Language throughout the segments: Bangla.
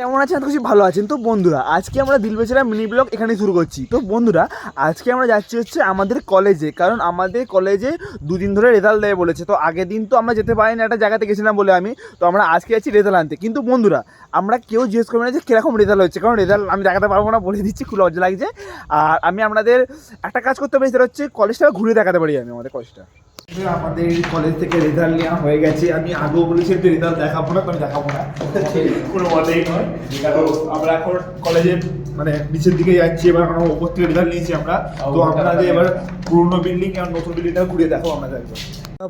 কেমন আছেন? খুশি ভালো আছেন তো বন্ধুরা? আজকে আমরা দিল বেচারা মিনি ব্লগ এখানে শুরু করছি। তো বন্ধুরা, আজকে আমরা যাচ্ছি হচ্ছে আমাদের কলেজে, কারণ আমাদের কলেজে দুদিন ধরে রেজাল্ট দেবে বলেছে। তো আগের দিন তো আমরা যেতে পারিনি, একটা জায়গাতে গেছিলাম বলে আমি, তো আমরা আজকে যাচ্ছি রেজাল্ট আনতে। কিন্তু বন্ধুরা, আমরা কেউ জিজ্ঞেস করবো না যে কীরকম রেজাল্ট হচ্ছে, কারণ রেজাল্ট আমি দেখাতে পারবো না, বলে দিচ্ছি, খুব লজ্জা লাগছে। আর আমি আপনাদের একটা কাজ করতে পারি, সেটা হচ্ছে কলেজটা ঘুরে দেখাতে পারি আমি আমাদের কলেজটা। আমাদের কলেজ থেকে রেজাল্ট নেওয়া হয়ে গেছে। আমি আগেও বলেছি যে রেজাল্ট দেখাবো না, তো আমি দেখাবো না, কোনো মতেই নয়। কারণ আমরা এখন কলেজের মানে নিচের দিকে যাচ্ছি, এবার এখন ওপর থেকে রেজাল্ট নিয়েছি আমরা। তো আপনাদের এবার পুরোনো বিল্ডিং আর নতুন বিল্ডিংটা ঘুরে দেখো আমাদের একবার।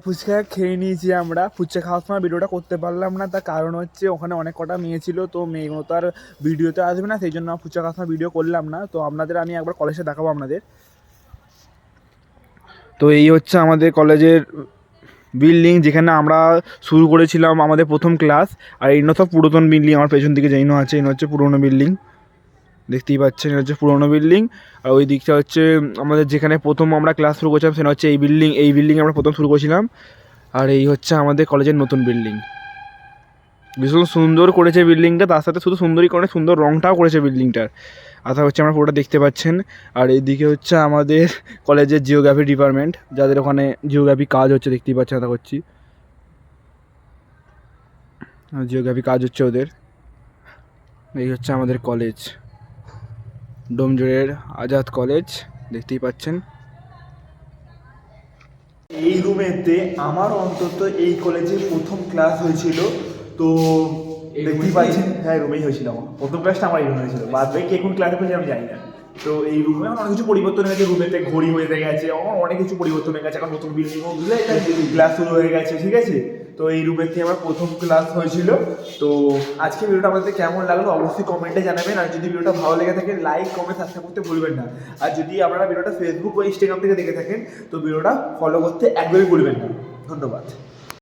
ফুচকা খেয়ে নিয়েছি আমরা। ফুচকা খাওয়ার সময় ভিডিওটা করতে পারলাম না, তার কারণ হচ্ছে ওখানে অনেক কটা মেয়ে ছিল, তো মেয়েগুলো তো আর ভিডিওতে আসবে না, সেই জন্য ফুচকা খাওয়ার সময় ভিডিও করলাম না। তো আপনাদের আমি একবার কলেজে দেখাবো আপনাদের। তো এই হচ্ছে আমাদের কলেজের বিল্ডিং, যেখানে আমরা শুরু করেছিলাম আমাদের প্রথম ক্লাস। আর এই সব পুরাতন বিল্ডিং, আমার পেছন দিকে যেই আছে এই হচ্ছে পুরোনো বিল্ডিং, দেখতেই পাচ্ছেন, এটা হচ্ছে পুরোনো বিল্ডিং। আর ওই দিকটা হচ্ছে আমাদের যেখানে প্রথম আমরা ক্লাস শুরু করছিলাম, সেটা হচ্ছে এই বিল্ডিং আমরা প্রথম শুরু করেছিলাম। আর এই হচ্ছে আমাদের কলেজের নতুন বিল্ডিং। ভীষণ সুন্দর করেছে বিল্ডিংটা, তার সাথে শুধু সুন্দরই করে, সুন্দর রংটাও করেছে বিল্ডিংটার। আশা হচ্ছে আমরা পুরোটা দেখতে পাচ্ছেন। আর এইদিকে হচ্ছে আমাদের কলেজের জিওগ্রাফি ডিপার্টমেন্ট, যাদের ওখানে জিওগ্রাফি কাজ হচ্ছে, দেখতেই পাচ্ছেন, আশা করছি জিওগ্রাফি কাজ হচ্ছে ওদের। এই হচ্ছে আমাদের কলেজ, ডোমজুড়ের আজাদ কলেজ, দেখতেই পাচ্ছেন। এই রুমেতে আমার অন্তত এই কলেজে প্রথম ক্লাস হয়েছিল। তো দেখতেই পাচ্ছেন, হ্যাঁ রুমেই হয়েছিল আমার প্রথম ক্লাসটা, আমার এই রুমে হয়েছিল। বাদ বাকি কে কোন ক্লাসে হয়েছে আমি জানি না। তো এই রুমে অনেক কিছু পরিবর্তন হয়ে গেছে, রুমেতে ঘড়ি হয়ে গেছে, অনেক কিছু পরিবর্তন হয়ে গেছে, এখন নতুন বিল্ডিংও বুঝলে ক্লাস শুরু হয়ে গেছে, ঠিক আছে। তো এই রুমের থেকে আমার প্রথম ক্লাস হয়েছিল। তো আজকে ভিডিওটা আমাদের কেমন লাগলো অবশ্যই কমেন্টে জানাবেন। আর যদি ভিডিওটা ভালো লেগে থাকে লাইক কমেন্ট সাবস্ক্রাইব করতে ভুলবেন না। আর যদি আপনারা ভিডিওটা ফেসবুক বা ইনস্টাগ্রাম থেকে দেখে থাকেন, তো ভিডিওটা ফলো করতে একদমই ভুলবেন না। ধন্যবাদ।